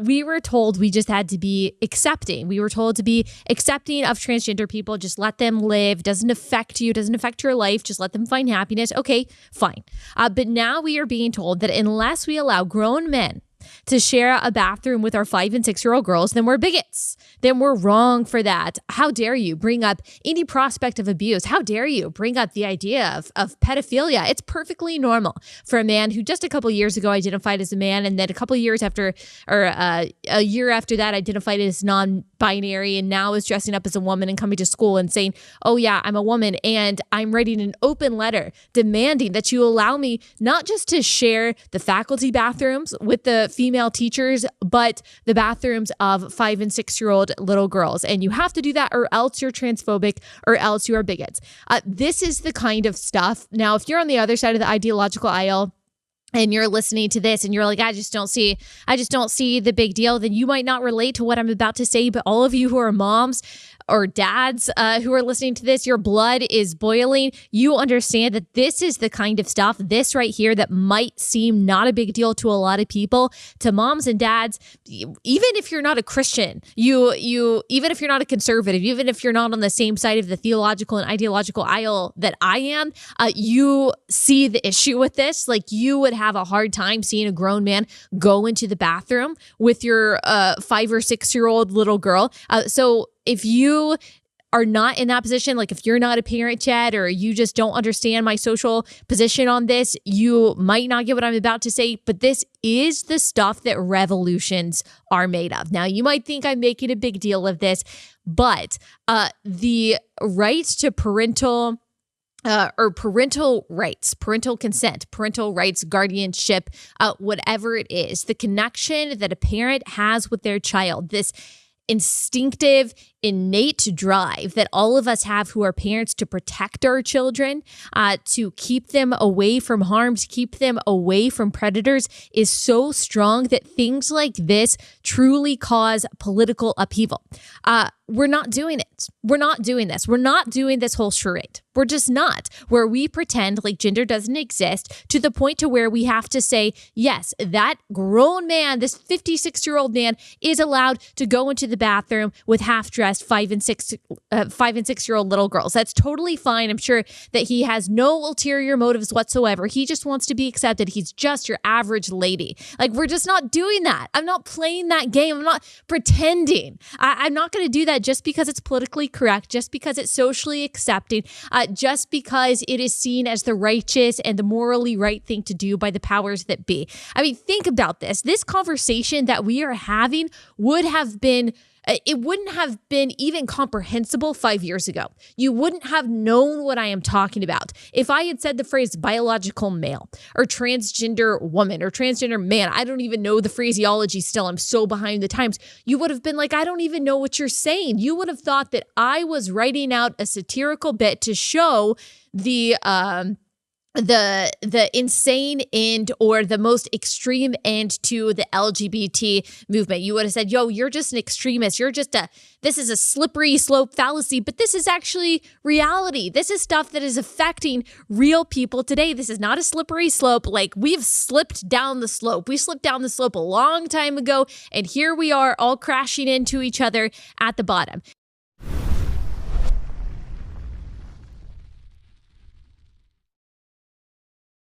we were told we just had to be accepting. We were told to be accepting of transgender people. Just let them live. Doesn't affect you. Doesn't affect your life. Just let them find happiness. Okay, fine. But now we are being told that unless we allow grown men to share a bathroom with our 5 and 6-year-old girls, then we're bigots. Then we're wrong for that. How dare you bring up any prospect of abuse? How dare you bring up the idea of pedophilia? It's perfectly normal for a man who just a couple years ago identified as a man, and then a couple years after, or a year after that, identified as non-binary, and now is dressing up as a woman and coming to school and saying, oh yeah, I'm a woman, and I'm writing an open letter demanding that you allow me not just to share the faculty bathrooms with the female teachers, but the bathrooms of 5 and 6-year-old little girls. And you have to do that, or else you're transphobic, or else you are bigots. This is the kind of stuff. Now, if you're on the other side of the ideological aisle and you're listening to this and you're like, I just don't see the big deal, then you might not relate to what I'm about to say. But all of you who are moms or dads who are listening to this, your blood is boiling. You understand that this is the kind of stuff, this right here, that might seem not a big deal to a lot of people. To moms and dads, even if you're not a Christian, even if you're not a conservative, even if you're not on the same side of the theological and ideological aisle that I am, you see the issue with this. Like, you would have a hard time seeing a grown man go into the bathroom with your 5 or 6-year-old little girl. So if you are not in that position, like if you're not a parent yet, or you just don't understand my social position on this, you might not get what I'm about to say, but this is the stuff that revolutions are made of. Now, you might think I'm making a big deal of this, but the right to parental rights, parental consent, parental rights, guardianship, whatever it is, the connection that a parent has with their child, this instinctive, innate drive that all of us have who are parents to protect our children, to keep them away from harm, to keep them away from predators, is so strong that things like this truly cause political upheaval. We're not doing it. We're not doing this. We're not doing this whole charade. We're just not, where we pretend like gender doesn't exist to the point to where we have to say, yes, that grown man, this 56-year-old man, is allowed to go into the bathroom with half-dressed 5 and 6-year-old little girls. That's totally fine. I'm sure that he has no ulterior motives whatsoever. He just wants to be accepted. He's just your average lady. Like, we're just not doing that. I'm not playing that game. I'm not pretending. I'm not going to do that just because it's politically correct, just because it's socially accepting, just because it is seen as the righteous and the morally right thing to do by the powers that be. I mean, think about this. This conversation that we are having wouldn't have been even comprehensible 5 years ago. You wouldn't have known what I am talking about if I had said the phrase biological male or transgender woman or transgender man. I don't even know the phraseology still. I'm so behind the times. You would have been like, I don't even know what you're saying. You would have thought that I was writing out a satirical bit to show the insane end or the most extreme end to the LGBT movement. You would have said, yo, you're just an extremist. This is a slippery slope fallacy, but this is actually reality. This is stuff that is affecting real people today. This is not a slippery slope. Like, we've slipped down the slope. We slipped down the slope a long time ago, and here we are all crashing into each other at the bottom.